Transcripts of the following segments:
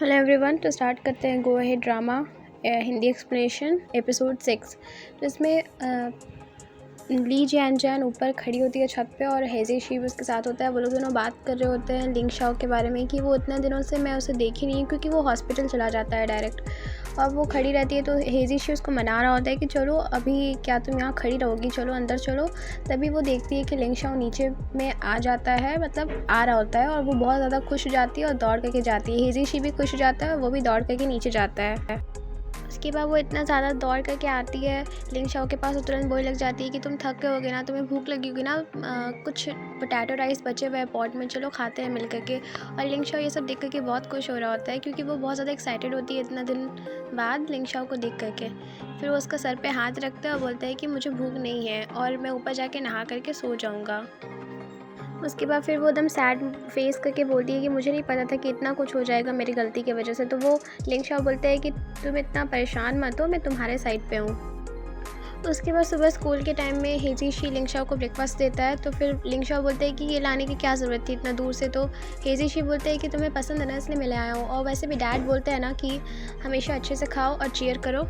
Hello everyone. तो start करते हैं go ahead drama Hindi explanation episode 6। तो इसमें ली जैन जैन ऊपर खड़ी होती है छत पे और हेजी शीव उसके साथ होता है। वो लोग दोनों बात कर रहे होते हैं लिंग शाओ के बारे में कि वो इतने दिनों से मैं उसे देखी नहीं, क्योंकि वो हॉस्पिटल चला जाता है डायरेक्ट और वो खड़ी रहती है। तो हेजी शी उसको मना रहा होता है कि चलो अभी क्या तुम यहाँ खड़ी रहोगी, चलो अंदर चलो। तभी वो देखती है कि लिंग शाओ नीचे में आ जाता है, मतलब आ रहा होता है, और वो बहुत ज़्यादा खुश हो जाती है और दौड़ करके जाती है। हेजी शी भी खुश हो जाता है और वो भी दौड़ करके नीचे जाता है। उसके बाद वो इतना ज़्यादा दौड़ करके आती है लिंग शाओ के पास, तुरंत बोलने लग जाती है कि तुम थक गए होगे ना, तुम्हें भूख लगी होगी ना, कुछ पोटैटो राइस बचे हुए पॉट में, चलो खाते हैं मिल करके। और लिंग शाओ ये सब देख करके बहुत खुश हो रहा होता है, क्योंकि वो बहुत ज़्यादा एक्साइटेड होती है इतना दिन बाद लिंग शाओ को देख करके। फिर वो उसका सर पे हाथ रखता है और बोलता है कि मुझे भूख नहीं है और मैं ऊपर जाके नहा करके सो जाऊँगा। उसके बाद फिर वो एकदम सैड फेस करके बोलती है कि मुझे नहीं पता था कि इतना कुछ हो जाएगा मेरी गलती की वजह से। तो वो लिंग शाओ बोलते हैं कि तुम इतना परेशान मत हो, मैं तुम्हारे साइड पे हूँ। उसके बाद सुबह स्कूल के टाइम में हेजी शी लिंग शाओ को ब्रेकफास्ट देता है। तो फिर लिंग शाओ बोलते हैं कि ये लाने की क्या ज़रूरत थी इतना दूर से। तो हेजी शी बोलते हैं कि तुम्हें पसंद है ना, इसलिए मैं ले आया हूँ। और वैसे भी डैड बोलते हैं ना कि हमेशा अच्छे से खाओ और चीयर करो।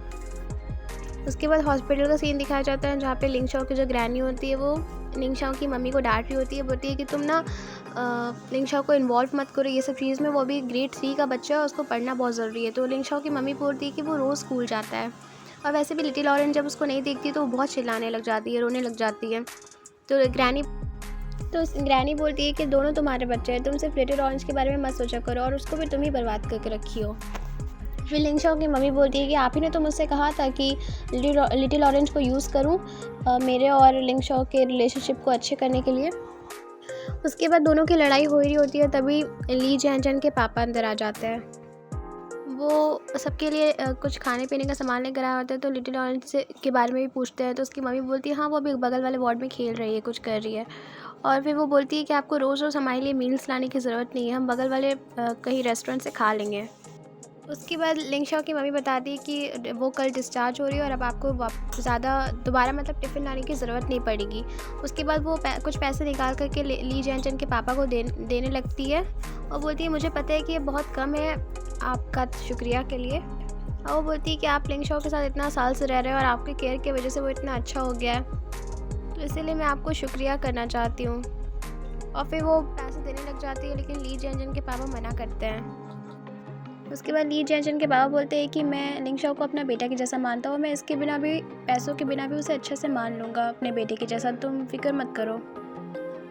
उसके बाद हॉस्पिटल का सीन दिखाया जाता है, जहाँ पे लिंग शाओ की जो ग्रैनी होती है वो लिंग शाओ की मम्मी को डांट रही होती है, बोलती है कि तुम ना लिंग शाओ को इन्वॉल्व मत करो ये सब चीज़ में, वो अभी ग्रेड 3 का बच्चा है, उसको पढ़ना बहुत ज़रूरी है। तो लिंग शाओ की मम्मी बोलती है कि वो रोज़ स्कूल जाता है। और वैसे भी लिटिल ऑरेंज जब उसको नहीं देखती तो वो बहुत चिल्लाने लग जाती है, रोने लग जाती है। तो ग्रैनी बोलती है कि दोनों तुम्हारे बच्चे हैं, तुम सिर्फ लिटिल ऑरेंज के बारे में मत सोचा करो और उसको भी तुम ही बर्बाद करके रखी हो। फिर लिंग शाओ की मम्मी बोलती है कि आप ही ने तो मुझसे कहा था कि लिटिल ऑरेंज को यूज़ करूं मेरे और लिंग शाओ के रिलेशनशिप को अच्छे करने के लिए। उसके बाद दोनों की लड़ाई हो रही होती है, तभी ली जैन जैन के पापा अंदर आ जाते हैं। वो सबके लिए कुछ खाने पीने का सामान लेकर आया होता है। तो लिटिल ऑरेंज से के बारे में भी पूछते हैं। तो उसकी मम्मी बोलती है हाँ वो अभी बगल वाले वार्ड में खेल रही है, कुछ कर रही है। और फिर वो बोलती है कि आपको रोज़ रोज़ हमारे लिए मील्स लाने की ज़रूरत नहीं है, हम बगल वाले कहीं रेस्टोरेंट से खा लेंगे। उसके बाद लिंग शाओ की मम्मी बताती है कि वो कल डिस्चार्ज हो रही है और अब आपको ज़्यादा दोबारा मतलब टिफ़िन लाने की ज़रूरत नहीं पड़ेगी। उसके बाद वो कुछ पैसे निकाल करके ली जैन जैन के पापा को देने लगती है और बोलती है मुझे पता है कि ये बहुत कम है आपका शुक्रिया के लिए। और वो बोलती है कि आप लिंग शाओ के साथ इतना साल से रह रहे हो और आपके केयर की वजह से वो इतना अच्छा हो गया है, तो इसीलिए मैं आपको शुक्रिया करना चाहती हूँ। और फिर वो पैसे देने लग जाती है, लेकिन ली जैन जैन के पापा मना करते हैं। उसके बाद ली जैन जैन के बाबा बोलते हैं कि मैं लिंग शाओ को अपना बेटा के जैसा मानता हूँ, मैं इसके बिना भी पैसों के बिना भी उसे अच्छे से मान लूँगा अपने बेटे के जैसा, तुम फिक्र मत करो।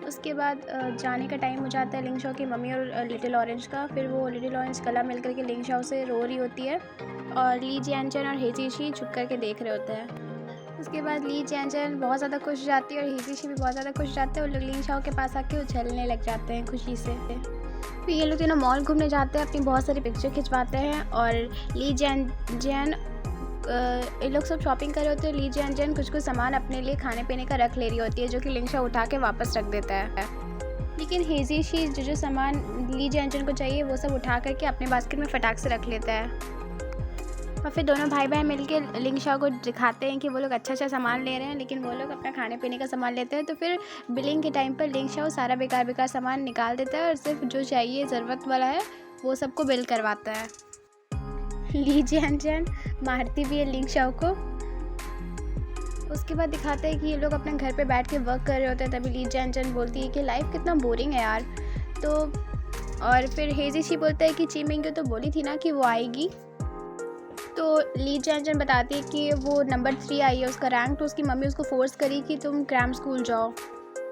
उसके बाद जाने का टाइम हो जाता है लिंग शाओ की मम्मी और लिटिल ऑरेंज का। फिर वो लिटिल ऑरेंज गला मिल करके लिंग शाओ से रो रही होती है और ली जैन जैन और हेजी शी छुप करके देख रहे होते हैं। उसके बाद ली जैन जैन बहुत ज़्यादा खुश हो जाती है और हेजी शी भी बहुत ज़्यादा खुश हो जाते हैं। वो लोग लिंग शाओ के पास आके उछलने लग जाते हैं खुशी से। फिर ये लोग तीनों मॉल घूमने जाते हैं, अपनी बहुत सारी पिक्चर खिंचवाते हैं। और ली जैन जैन ये लोग सब शॉपिंग कर रहे होते हैं। ली जैन जैन कुछ कुछ सामान अपने लिए खाने पीने का रख ले रही होती है, जो कि लिंग शाओ उठा के वापस रख देता है। लेकिन हेजी शी जो सामान ली जैन जैन को चाहिए वो सब उठा करके अपने बास्केट में फटाक से रख लेता है। और फिर दोनों भाई बहन मिलकर लिंग शाओ को दिखाते हैं कि वो लोग अच्छा सामान ले रहे हैं, लेकिन वो लोग अपना खाने पीने का सामान लेते हैं। तो फिर बिलिंग के टाइम पर लिंग शाओ सारा बेकार सामान निकाल देता है और सिर्फ जो चाहिए ज़रूरत वाला है वो सबको बिल करवाता है। ली जैन जैन मारती भी है लिंग शाओ को। उसके बाद दिखाते हैं कि ये लोग अपने घर पे बैठ के वर्क कर रहे होते हैं। तभी ली जैन जैन बोलती है कि लाइफ कितना बोरिंग है यार। तो और फिर हेजी शी बोलता है कि ची मिंग तो बोली थी ना कि वो आएगी। तो ली जैन जैन बताती है कि वो नंबर 3 आई है उसका रैंक, तो उसकी मम्मी उसको फोर्स करी कि तुम ग्राम स्कूल जाओ।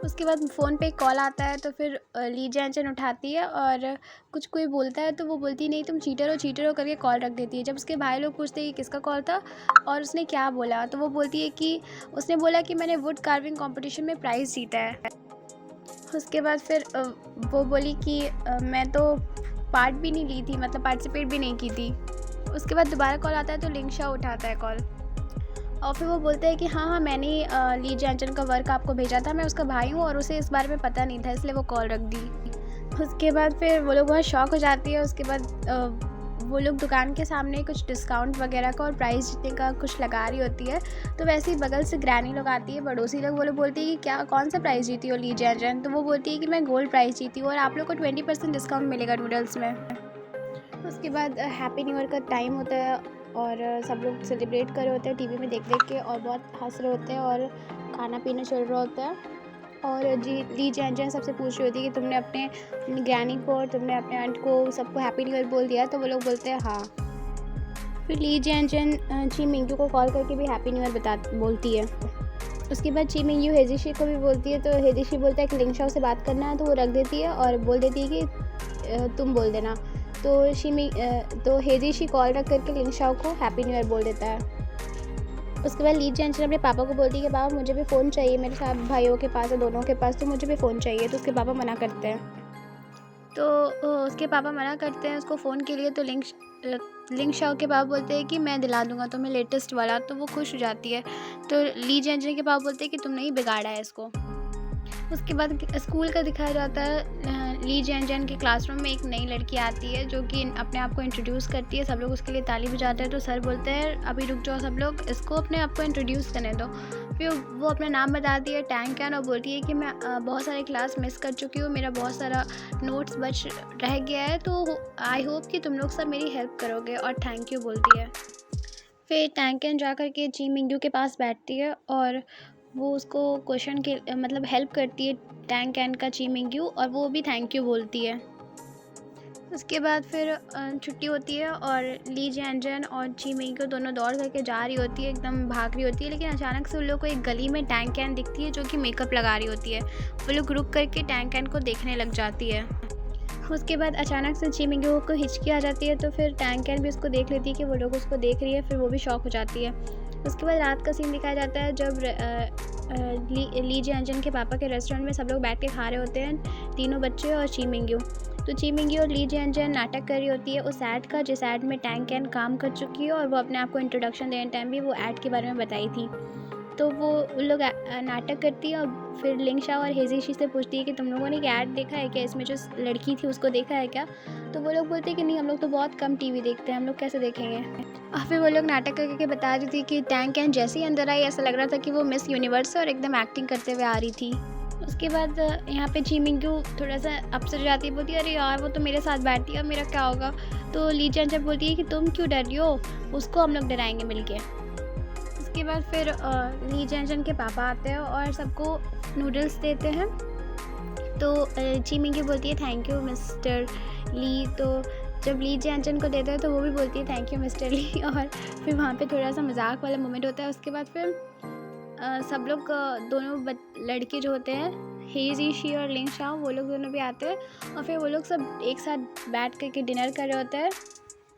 उसके बाद फ़ोन पे एक कॉल आता है, तो फिर ली जैन जैन उठाती है और कुछ कोई बोलता है तो वो बोलती नहीं तुम चीटर हो करके कॉल रख देती है। जब उसके भाई लोग पूछते हैं कि किसका कॉल था और उसने क्या बोला, तो वो बोलती है कि उसने बोला कि मैंने वुड कार्विंग कंपटीशन में प्राइज़ जीता है। उसके बाद फिर वो बोली कि मैं तो पार्ट भी नहीं ली थी, मतलब पार्टिसिपेट भी नहीं की थी। उसके बाद दोबारा कॉल आता है तो लिंग शाओ उठाता है कॉल और फिर वो बोलते हैं कि हाँ मैंने ली जैन जैन का वर्क आपको भेजा था, मैं उसका भाई हूँ और उसे इस बारे में पता नहीं था, इसलिए वो कॉल रख दी। उसके बाद फिर वो लोग बहुत शॉक हो जाती है। उसके बाद वो लोग दुकान के सामने कुछ डिस्काउंट वगैरह का और प्राइस जीतने का कुछ लगा रही होती है। तो वैसे ही बगल से ग्रैनी लोग आती है, पड़ोसी लोग, वो लोग बोलती है कि क्या कौन सा प्राइस जीती हो ली जैन जैन। तो वो बोलती है कि मैं गोल्ड प्राइस जीती हूँ और आप लोग को 20% डिस्काउंट मिलेगा नूडल्स में। उसके बाद हैप्पी न्यू ईयर का टाइम होता है और सब लोग सेलिब्रेट कर रहे होते हैं टीवी में देख देख के और बहुत हंस रहे होते हैं और खाना पीना चल रहा होता है। और ली जैन जैन सबसे पूछ रही होती है कि तुमने अपने ग्रैनी को और तुमने अपने आंट को सबको हैप्पी न्यू ईयर बोल दिया, तो वो लोग बोलते हैं हाँ। फिर ली जैन जैन ची मिंगू को कॉल करके भी हैप्पी न्यू ईयर बोलती है। उसके बाद ची मिंगू हेजिशी को भी बोलती है, तो हेजिशी बोलता है कि लिंगशाओ से बात करना है, तो वो रख देती है और बोल देती है कि तुम बोल देना। तो हेजिशी कॉल रख करके लिंगशाओ को हैप्पी न्यू ईयर बोल देता है। उसके बाद ली जैन जैन अपने पापा को बोलती है कि पापा मुझे भी फ़ोन चाहिए, मेरे साथ भाइयों के पास है दोनों के पास, तो मुझे भी फ़ोन चाहिए। तो उसके पापा मना करते हैं। तो उसके पापा मना करते हैं उसको फ़ोन के लिए। तो लिंगशाओ के पापा बोलते हैं कि मैं दिला दूंगा तुम्हें लेटेस्ट वाला, तो वो खुश हो जाती है। तो ली जैन जैन के पापा बोलते हैं कि तुमने ही बिगाड़ा है इसको। उसके बाद स्कूल का दिखाया जाता है। ली जैन जैन के क्लासरूम में एक नई लड़की आती है जो कि अपने आप को इंट्रोड्यूस करती है। सब लोग उसके लिए ताली बजाते हैं। तो सर बोलते हैं अभी रुक जाओ सब लोग, इसको अपने आप को इंट्रोड्यूस करने दो। फिर वो अपना नाम बताती है टैंग कैन और बोलती है कि मैं बहुत सारे क्लास मिस कर चुकी हूँ, मेरा बहुत सारा नोट्स बच रह गया है, तो आई होप कि तुम लोग सब मेरी हेल्प करोगे और थैंक यू बोलती है। फिर टैंग कैन जा कर के ची मिंगू के पास बैठती है और वो उसको क्वेश्चन के मतलब हेल्प करती है टैंग कैन का ची मिंगू, और वो भी थैंक यू बोलती है। उसके बाद फिर छुट्टी होती है और ली जैन जैन और ची मिंगू दोनों दौड़ करके जा रही होती है, एकदम भाग रही होती है। लेकिन अचानक से उन लोग को एक गली में टैंग कैन दिखती है जो कि मेकअप लगा रही होती है। वो लोग रुक करके टैंग कैन को देखने लग जाती है। उसके बाद अचानक से ची मिंगू को हिचकी आ जाती है, तो फिर टैंग कैन भी उसको देख लेती है कि वो लोग उसको देख रही है। फिर वो भी शॉक हो जाती है। उसके बाद रात का सीन दिखाया जाता है जब ली जैन जैन के पापा के रेस्टोरेंट में सब लोग बैठ के खा रहे होते हैं, तीनों बच्चे और ची मिंगू। तो ची मिंगू और ली जैन जैन नाटक कर रही होती है उस ऐड का, जिस ऐड में टैंग कैन काम कर चुकी है और वो अपने आप को इंट्रोडक्शन देने टाइम भी वो ऐड के बारे में बताई थी। तो वो उन लोग नाटक करती है और फिर लिंगशाओ और हेजिशी से पूछती है कि तुम लोगों ने एक ऐड देखा है क्या, इसमें जो लड़की थी उसको देखा है क्या। तो वो लोग बोलते हैं कि नहीं, हम लोग तो बहुत कम टीवी देखते हैं, हम लोग कैसे देखेंगे। और फिर वो लोग नाटक करके बता रही थी कि टैंग कैन जैसे ही अंदर आई ऐसा लग रहा था कि वो मिस यूनिवर्स है और एकदम एक्टिंग करते हुए आ रही थी। उसके बाद यहाँ पे ची मिंगू थोड़ा सा अपसेट हो जाती है, बोलती है अरे यार वो तो मेरे साथ बैठती है, अब मेरा क्या होगा। तो ली जैन जैन बोलती है कि तुम क्यों डर रही हो, उसको हम लोग डराएंगे मिलके। उसके बाद फिर ली जैन जैन के पापा आते हैं और सबको नूडल्स देते हैं। तो ची मिंगू बोलती है थैंक यू मिस्टर ली। तो जब ली जैन जैन को देते हैं तो वो भी बोलती है थैंक यू मिस्टर ली। और फिर वहाँ पे थोड़ा सा मजाक वाला मोमेंट होता है। उसके बाद फिर सब लोग दोनों लड़के जो होते हैं हेजिशी और लिंगशाओ, वो लोग दोनों भी आते हैं और फिर वो लोग सब एक साथ बैठ करके डिनर कर रहे होते हैं।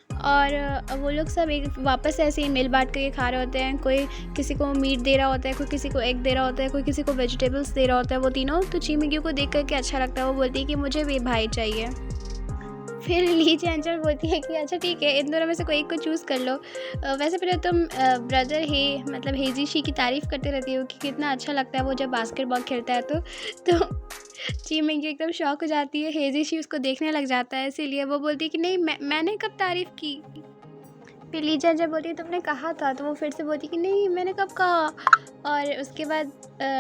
और वो लोग सब एक वापस ऐसे ही मिल बांट करके खा रहे होते हैं। कोई किसी को मीट दे रहा होता है, कोई किसी को एग दे रहा होता है, कोई किसी को वेजिटेबल्स दे रहा होता है, वो तीनों। तो ची मिंगू को देख करके अच्छा लगता है, वो बोलती है कि मुझे भी भाई चाहिए। फिर ली जैन जैन बोलती है कि अच्छा ठीक है, इन दोनों में से कोई एक को चूज़ कर लो। वैसे पहले तुम ब्रदर मतलब हेजिशी की तारीफ़ करते रहती हो कि कितना अच्छा लगता है वो जब बास्केटबॉल खेलता है। तो ची मिंगू एकदम शॉक हो जाती है। हेजिशी उसको देखने लग जाता है, इसीलिए वो बोलती है कि नहीं मैंने कब तारीफ़ की। फिर ली जैन जैन बोलती है तुमने कहा था, तो वो फिर से बोलती है कि नहीं मैंने कब कहा। और उसके बाद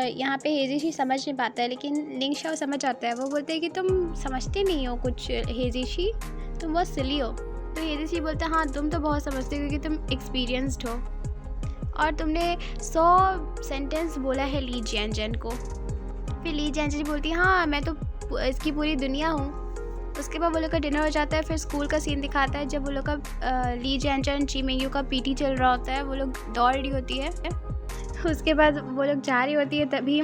यहाँ पे हेजिशी समझ नहीं पाता है, लेकिन लिंगशाओ समझ आता है। वो बोलते हैं कि तुम समझते नहीं हो कुछ हेजिशी, तुम बहुत सिली हो। तो हेजिशी बोलता है हाँ तुम तो बहुत समझते हो क्योंकि तुम एक्सपीरियंस्ड हो और तुमने 100 सेंटेंस बोला है ली जैन जैन को। फिर ली जैन जैन बोलती है हाँ मैं तो इसकी पूरी दुनिया हूँ। उसके बाद वो लोग का डिनर हो जाता है। फिर स्कूल का सीन दिखाता है जब वो लोग का ली जैन जैन ची मिंगू का पीटी चल रहा होता है, वो लोग दौड़ रही होती है। उसके बाद वो लोग जा रही होती है, तभी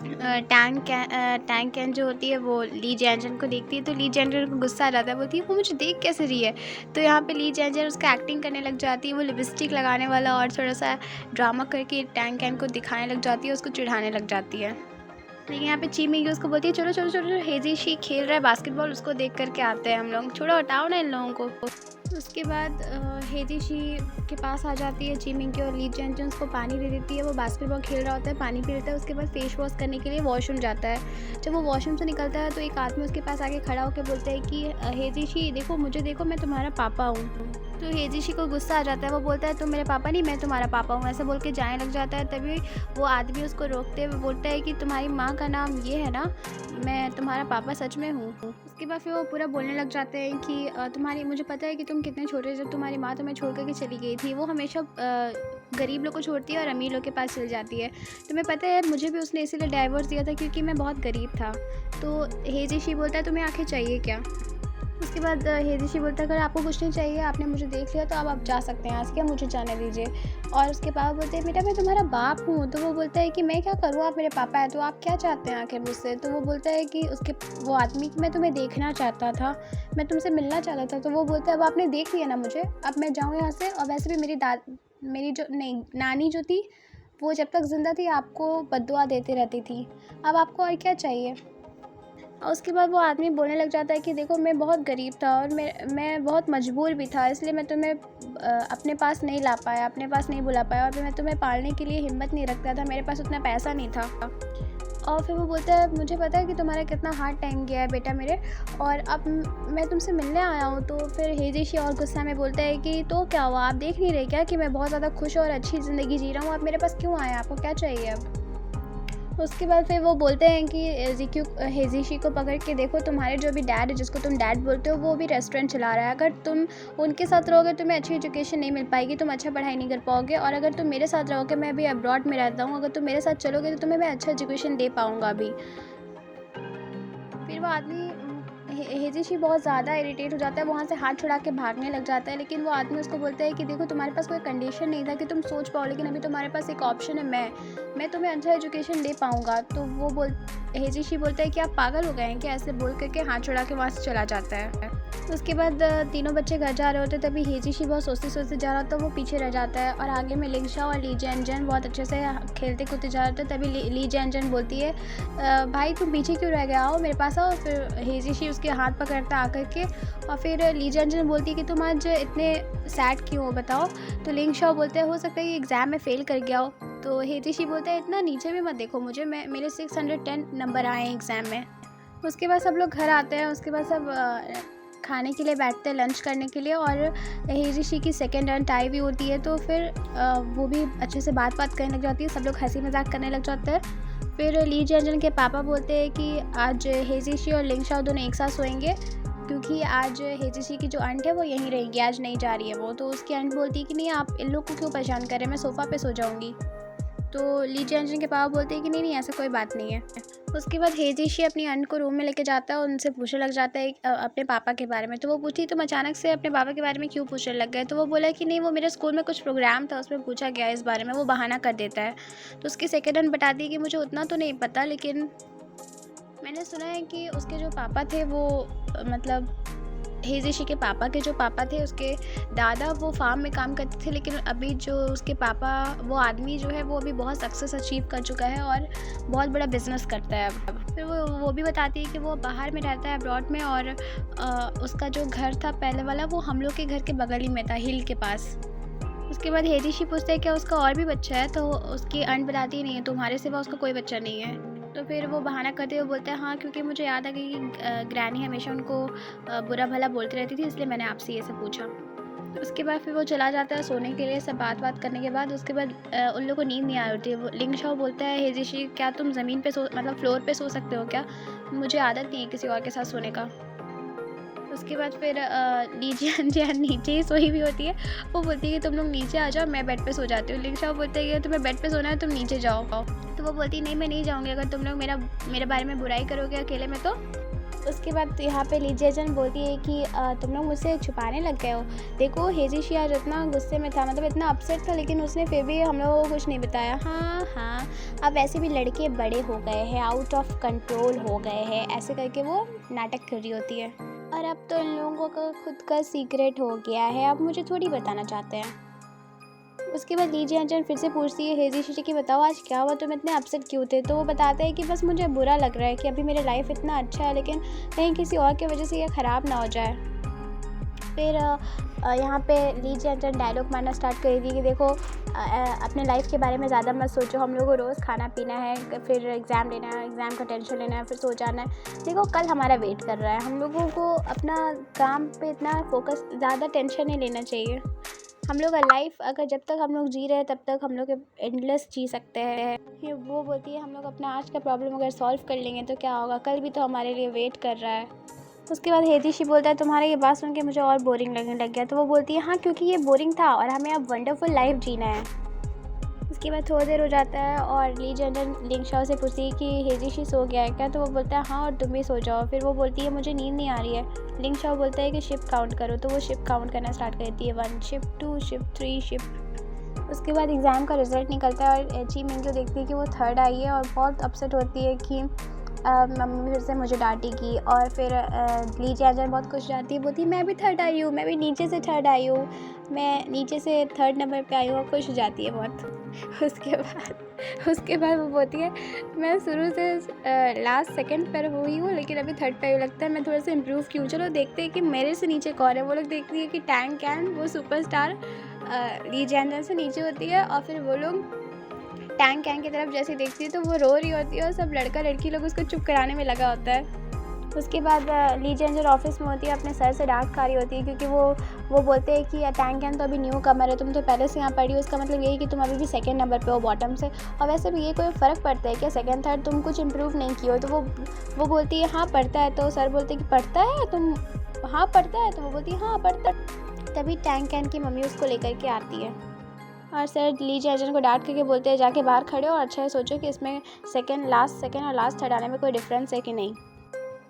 टैंग कैन जो होती है वो ली जैन जैन को देखती है। तो ली जैन जैन को गुस्सा आ जाता है, बोलती है वो मुझे देख कैसे रही है। तो यहाँ पे ली जैन जैन उसका एक्टिंग करने लग जाती है, वो लिपस्टिक लगाने वाला और थोड़ा सा ड्रामा करके टैंग कैन को दिखाने लग जाती है, उसको चिढ़ाने लग जाती है। लेकिन यहाँ पे ची मिंगू उसको बोलती है चलो चलो चलो हेजिशी खेल रहा है बास्केटबॉल, उसको देख करके आते हैं हम लोग, छोड़ो हटाओ ना इन लोगों को। उसके बाद हेजिशी के पास आ जाती है ची मिंगू और ली जैन जैन उसको पानी दे देती है। वो बास्केटबॉल खेल रहा होता है, पानी पी लेता है। उसके बाद फेस वॉश करने के लिए वॉशरूम जाता है। जब वो वॉशरूम से निकलता है तो एक आदमी उसके पास आके खड़ा होकर बोलता है कि हेजिशी देखो मुझे देखो, मैं तुम्हारा पापा हूँ। तो हेजिशी को गुस्सा आ जाता है। वो बोलता है तुम मेरे पापा नहीं, मैं तुम्हारा पापा हूँ, ऐसे बोल के जाने लग जाता है। तभी वो आदमी उसको रोकते हुए बोलता है कि तुम्हारी माँ का नाम ये है ना, मैं तुम्हारा पापा सच में हूँ। उसके बाद फिर वो पूरा बोलने लग जाते हैं कि तुम्हारी मुझे पता है कि तुम कितने छोटे थे जब तुम्हारी माँ तुम्हें छोड़ करके चली गई थी। वो हमेशा गरीब लोग को छोड़ती है और अमीर लोग के पास चली जाती है। तुम्हें पता है मुझे भी उसने इसीलिए डाइवोर्स दिया था क्योंकि मैं बहुत गरीब था। तो हेजिशी बोलता है तुम्हें आखिर चाहिए क्या। उसके बाद हेजिशी बोलता है अगर आपको कुछ नहीं चाहिए, आपने मुझे देख लिया तो अब आप जा सकते हैं, आज क्या मुझे जाने दीजिए। और उसके पापा बोलते हैं बेटा मैं तुम्हारा बाप हूँ। तो वो बोलता है कि मैं क्या करूँ, आप मेरे पापा हैं, तो आप क्या चाहते हैं आखिर मुझसे। तो वो बोलता है कि वो आदमी कि मैं तुम्हें देखना चाहता था, मैं तुमसे मिलना चाहता था। तो वो बोलता है अब आपने देख लिया ना मुझे, अब मैं जाऊँ यहाँ से। और वैसे भी मेरी जो नहीं नानी जो थी वो जब तक ज़िंदा थी आपको बद्दुआ देती रहती थी, अब आपको और क्या चाहिए। और उसके बाद वो आदमी बोलने लग जाता है कि देखो मैं बहुत गरीब था और मैं बहुत मजबूर भी था, इसलिए मैं तुम्हें अपने पास नहीं ला पाया, अपने पास नहीं बुला पाया, और फिर मैं तुम्हें पालने के लिए हिम्मत नहीं रखता था, मेरे पास उतना पैसा नहीं था। और फिर वो बोलता है मुझे पता है कि तुम्हारा कितना हार्ड टाइम गया है बेटा मेरे, और अब मैं तुमसे मिलने आया हूँ। तो फिर हेजिशी और गुस्सा में बोलता है कि तो क्या हुआ, आप देख नहीं रहे क्या कि मैं बहुत ज़्यादा खुश और अच्छी ज़िंदगी जी रहा हूँ, आप मेरे पास क्यों आए, आपको क्या चाहिए अब। उसके बाद फिर वो बोलते हैं कि हेजिशी को पकड़ के देखो, तुम्हारे जो भी डैड है जिसको तुम डैड बोलते हो वो भी रेस्टोरेंट चला रहा है, अगर तुम उनके साथ रहोगे तुम्हें अच्छी एजुकेशन नहीं मिल पाएगी, तुम अच्छा पढ़ाई नहीं कर पाओगे। और अगर तुम मेरे साथ रहोगे, मैं भी अब्रॉड में रहता हूँ, अगर तुम मेरे साथ चलोगे तो तुम्हें मैं अच्छा एजुकेशन दे पाऊँगा अभी। फिर वो आदमी हेजिशी बहुत ज़्यादा इरिटेट हो जाता है, वहाँ से हाथ छुड़ा के भागने लग जाता है। लेकिन वो आदमी उसको बोलता है कि देखो तुम्हारे पास कोई कंडीशन नहीं था कि तुम सोच पाओ, लेकिन अभी तुम्हारे पास एक ऑप्शन है, मैं तुम्हें अच्छा एजुकेशन दे पाऊँगा। तो वो हेजिशी बोलता है कि आप पागल हो गए हैं क्या, ऐसे बोल करके हाथ छुड़ा के वहाँ से चला जाता है। उसके बाद तीनों बच्चे घर जा रहे होते तभी हेजिशी बहुत सोचते सोचते जा रहा था, वो पीछे रह जाता है। और आगे में लिंगशा और ली जियानजन बहुत अच्छे से खेलते कूदते जा रहे थे। तभी ली जियानजन बोलती है भाई तुम पीछे क्यों रह गए, आओ मेरे पास आओ। फिर हेजिशी उसके हाथ पकड़ता आकर के, और फिर ली जियानजन बोलती है कि तुम आज इतने सैड क्यों हो बताओ। तो लिंगशा बोलते हैं हो सकता है कि एग्ज़ाम में फ़ेल कर गया हो। तो हेजिशी बोलता है इतना नीचे भी मत देखो मुझे, मेरे 610 नंबर आए हैं एग्ज़ाम में। उसके बाद सब लोग घर आते हैं, उसके बाद सब खाने के लिए बैठते हैं लंच करने के लिए। और हेजिशी की सेकेंड रन आई भी होती है, तो फिर वो भी अच्छे से बात करने लग जाती है, सब लोग हंसी मजाक करने लग जाते हैं। फिर ली जियानजन के पापा बोलते हैं कि आज हेजिशी और लिंगशा दोनों एक साथ सोएंगे, क्योंकि आज हेजिशी की जो आंट है वो यहीं रहेंगी, आज नहीं जा रही है वो। तो उसकी आंट बोलती है कि नहीं आप इन लोग को क्यों परेशान करें, मैं सोफ़ा पे सो जाऊँगी। तो ली जियानजन के पापा बोलते हैं कि नहीं ऐसा कोई बात नहीं है। उसके बाद हेजिशी अपनी आंट को रूम में लेके जाता है और उनसे पूछने लग जाता है अपने पापा के बारे में। तो वो पूछती तुम अचानक से अपने पापा के बारे में क्यों पूछने लग गए। तो वो बोला कि नहीं वो मेरे स्कूल में कुछ प्रोग्राम था उसमें पूछा गया इस बारे में, वो बहाना कर देता है। तो उसकी सेकेंड आंट बताती है कि मुझे उतना तो नहीं पता, लेकिन मैंने सुना है कि उसके जो पापा थे वो मतलब हेजिशी के पापा के जो पापा थे उसके दादा वो फार्म में काम करते थे, लेकिन अभी जो उसके पापा वो आदमी जो है वो अभी बहुत सक्सेस अचीव कर चुका है और बहुत बड़ा बिजनेस करता है अब। फिर वो भी बताती है कि वो बाहर में रहता है अब्रॉड में, और उसका जो घर था पहले वाला वो हम लोग के घर के बगल ही में था, हिल के पास। उसके बाद हेजिशी पूछता है क्या उसका और भी बच्चा है। तो उसकी आंट बताती नहीं है, तुम्हारे सिवा उसका कोई बच्चा नहीं है। तो फिर वो बहाना करते हुए बोलता है हाँ क्योंकि मुझे याद आ गई कि ग्रैनी हमेशा उनको बुरा भला बोलती रहती थी, इसलिए मैंने आपसे ये सब पूछा। उसके बाद फिर वो चला जाता है सोने के लिए, सब बात करने के बाद। उसके बाद उन लोगों को नींद नहीं आ रही होती है। वो लिंगशा बोलता है हेजिशी क्या तुम ज़मीन पे मतलब फ्लोर पे सो सकते हो क्या, मुझे आदत नहीं है किसी और के साथ सोने का। उसके बाद फिर ली जियानजन नीचे ही सोई हुई होती है, वो बोलती है कि तुम लोग नीचे आ जाओ, मैं बेड पे सो जाती हूँ। लिंगशा बोलता है कि तुम्हें बेड पे सोना है तुम नीचे जाओ। तो वो बोलती है नहीं मैं नहीं जाऊँगी, अगर तुम लोग मेरे बारे में बुराई करोगे अकेले में तो। उसके बाद यहाँ पे ली जियानजन बोलती है कि तुम लोग मुझसे छुपाने लग गए हो। देखो हेजिशी आज इतना गुस्से में था, मतलब इतना अपसेट था, लेकिन उसने फिर भी हम लोगों को कुछ नहीं बताया। हाँ अब वैसे भी लड़के बड़े हो गए हैं, आउट ऑफ कंट्रोल हो गए हैं, ऐसे करके वो नाटक कर रही होती है। और अब तो इन लोगों का खुद का सीक्रेट हो गया है, अब मुझे थोड़ी बताना चाहते हैं। उसके बाद ली जियानजन फिर से पूछती है हेजिशी कि बताओ आज क्या हुआ, तुम इतने अपसेट क्यों थे। तो वो बताता है कि बस मुझे बुरा लग रहा है कि अभी मेरा लाइफ इतना अच्छा है, लेकिन कहीं किसी और की वजह से ये ख़राब ना हो जाए। फिर यहाँ पे ली जियांजन डायलॉग मारना स्टार्ट कर दी कि देखो अपने लाइफ के बारे में ज़्यादा मत सोचो, हम लोगों को रोज़ खाना पीना है, फिर एग्ज़ाम लेना है, एग्ज़ाम का टेंशन लेना है, फिर सो जाना है। देखो कल हमारा वेट कर रहा है, हम लोगों को अपना काम पे इतना फोकस, ज़्यादा टेंशन नहीं लेना चाहिए। हम लोग का लाइफ अगर जब तक हम लोग जी रहे हैं तब तक हम लोग एंडलेस जी सकते हैं। ये वो बोलती है हम लोग अपना आज का प्रॉब्लम अगर सॉल्व कर लेंगे तो क्या होगा, कल भी तो हमारे लिए वेट कर रहा है। उसके बाद हेजिशी बोलता है तुम्हारे ये बात सुन के मुझे और बोरिंग लगने लग गया। तो वो बोलती है हाँ क्योंकि ये बोरिंग था और हमें अब वंडरफुल लाइफ जीना है। उसके बाद थोड़ी देर हो जाता है और ली जियांजन लिंगशाओ से पूछती है कि हेजिशी सो गया है क्या। तो वो बोलता है हाँ और तुम भी सो जाओ। फिर वो बोलती है मुझे नींद नहीं आ रही है। लिंगशाओ बोलता है कि शिप काउंट करो। तो वो शिप काउंट करना स्टार्ट करती है, 1 शिप, 2 शिप, 3 शिप। उसके बाद एग्ज़ाम का रिज़ल्ट निकलता है और ची मिंग्यो देखती है कि वो 3rd आई है और बहुत अपसेट होती है कि मम्मी फिर से मुझे डांटेगी। और फिर ली जियांजन बहुत खुश जाती है, बोलती है मैं भी 3rd आई हूँ, मैं भी नीचे से 3rd आई हूँ, मैं नीचे से 3rd नंबर पे आई हूँ। और खुश हो जाती है बहुत। उसके बाद वो बोलती है मैं शुरू से लास्ट 2nd पर हुई हूँ लेकिन अभी 3rd पे लगता है मैं थोड़ा सा इम्प्रूव की हूँ। चलो देखते हैं कि मेरे से नीचे कौन है। वो लोग देखती है कि टैंग कैन, वो सुपरस्टार ली जियांजन से नीचे होती है। और फिर वो लोग टैंग कैन की तरफ जैसे देखती है तो वो रो रही होती है और सब लड़का लड़की लोग उसको चुप कराने में लगा होता है। उसके बाद ली जियांजन ऑफिस में होती है, अपने सर से डांट खा रही होती है क्योंकि वो बोलते हैं कि टैंग कैन तो अभी न्यू कमर है, तुम तो पहले से यहाँ पढ़ी हो, उसका मतलब यही कि तुम अभी भी 2nd नंबर पे हो बॉटम से। और वैसे भी ये कोई फ़र्क पड़ता है क्या 2nd 3rd, तुम कुछ इम्प्रूव नहीं की हो। तो वो बोलती है हाँ पढ़ता है। तो सर बोलते हैं कि पढ़ता है तुम, हाँ पढ़ता है। तो वो बोलती है हाँ पढ़ता। तभी टैंग कैन की मम्मी उसको लेकर के आती है और सर ली जियांजन को डांट करके बोलते हैं जाके बाहर खड़े हो और अच्छा है सोचो कि इसमें लास्ट 2nd और लास्ट 3rd आने में कोई डिफरेंस है कि नहीं।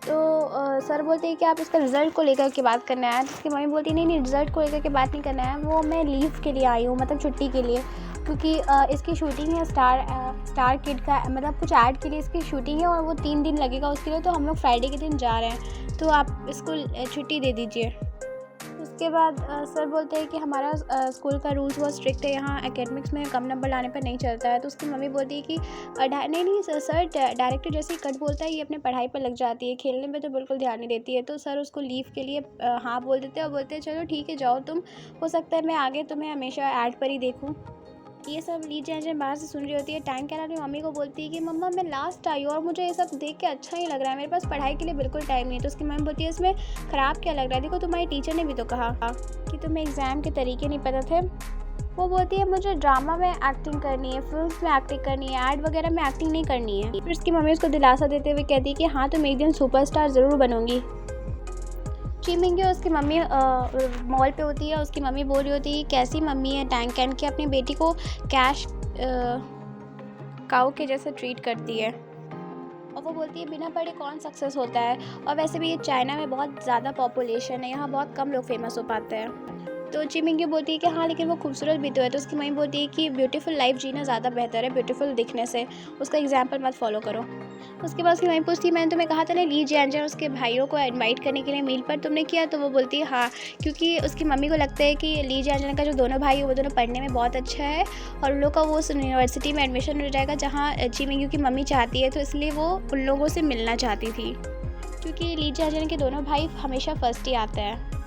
तो सर बोलते हैं कि आप इसका रिज़ल्ट को लेकर के बात करना है। तो उसकी मम्मी बोलती है नहीं रिज़ल्ट को लेकर के बात नहीं करना है, वो मैं लीव के लिए आई हूँ, मतलब छुट्टी के लिए, क्योंकि इसकी शूटिंग है स्टार किड का, मतलब कुछ ऐड के लिए इसकी शूटिंग है और वो 3 दिन लगेगा उसके लिए। तो हम लोग फ्राइडे के दिन जा रहे हैं तो आप इसको छुट्टी दे दीजिए। उसके बाद सर बोलते हैं कि हमारा स्कूल का रूल्स बहुत स्ट्रिक्ट है, यहाँ एकेडमिक्स में कम नंबर लाने पर नहीं चलता है। तो उसकी मम्मी बोलती है कि नहीं सर, डायरेक्टर जैसे ही कट बोलता है ये अपने पढ़ाई पर लग जाती है, खेलने में तो बिल्कुल ध्यान नहीं देती है। तो सर उसको लीव के लिए हाँ बोल देते हैं और बोलते हैं चलो ठीक है जाओ तुम, हो सकता है मैं आगे तुम्हें हमेशा ऐड पर ही देखूँ। ये सब ली जियांजन बाहर से सुन रही होती है। टैंग कैन अपनी मम्मी को बोलती है कि मम्मा मैं लास्ट आई हूँ और मुझे ये सब देख के अच्छा नहीं लग रहा है, मेरे पास पढ़ाई के लिए बिल्कुल टाइम नहीं है। तो उसकी मम्मी बोलती है इसमें ख़राब क्या लग रहा है, देखो तुम्हारी टीचर ने भी तो कहा कि तुम्हें एग्ज़ाम के तरीके नहीं पता थे। वो बोलती है मुझे ड्रामा में एक्टिंग करनी है, फिल्म्स में एक्टिंग करनी है, ऐड वगैरह में एक्टिंग नहीं करनी है। फिर उसकी मम्मी उसको दिलासा देते हुए कहती है कि हाँ तुम एक दिन सुपरस्टार ज़रूर बनोगी। ची मिंग्यो उसकी मम्मी मॉल पे होती है, उसकी मम्मी बोल रही होती है कैसी मम्मी है टैंग कैन की, अपनी बेटी को कैश काऊ के जैसे ट्रीट करती है। और वो बोलती है बिना पढ़े कौन सक्सेस होता है, और वैसे भी ये चाइना में बहुत ज़्यादा पॉपुलेशन है, यहाँ बहुत कम लोग फेमस हो पाते हैं। तो ची मिंग्यो बोलती है कि हाँ लेकिन वो खूबसूरत भी तो है। तो उसकी मम्मी बोलती है कि ब्यूटीफुल लाइफ जीना ज़्यादा बेहतर है ब्यूटीफुल दिखने से, उसका एग्जाम्पल मत फॉलो करो। उसके बाद उसकी मम्मी पूछती है मैंने तुम्हें कहा था ना ली जियांजन उसके भाइयों को इनवाइट करने के लिए मील पर, तुमने किया? तो वो बोलती है हाँ, क्योंकि उसकी मम्मी को लगता है कि ली जियांजन का जो दोनों भाई है वो दोनों पढ़ने में बहुत अच्छा है और उन लोग का वो उस यूनिवर्सिटी में एडमिशन हो जाएगा जहाँ ची मिंग्यो की मम्मी चाहती है। तो इसलिए वो उन लोगों से मिलना चाहती थी, क्योंकि ली जियांजन के दोनों भाई हमेशा फर्स्ट ही आते हैं।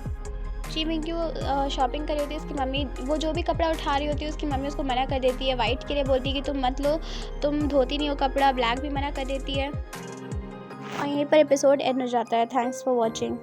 ची मिंग्यो शॉपिंग कर रही होती है, उसकी मम्मी वो जो भी कपड़ा उठा रही होती है उसकी मम्मी उसको मना कर देती है। वाइट के लिए बोलती है कि तुम मत लो, तुम धोती नहीं हो कपड़ा। ब्लैक भी मना कर देती है और यहीं पर एपिसोड एंड हो जाता है। Thanks for watching.